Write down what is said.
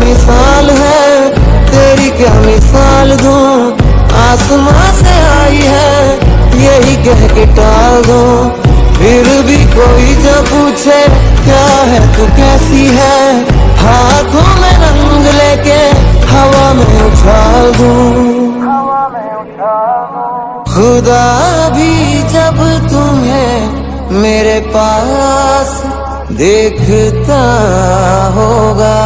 मिसाल है, तेरी क्या मिसाल दूं। आसमां से आई है यही कह के टाल दूं, फिर भी कोई जब पूछे क्या है तू कैसी है, हाथों में रंग लेके हवा में उछाल दूं। खुदा भी जब तुम्हें मेरे पास देखता होगा।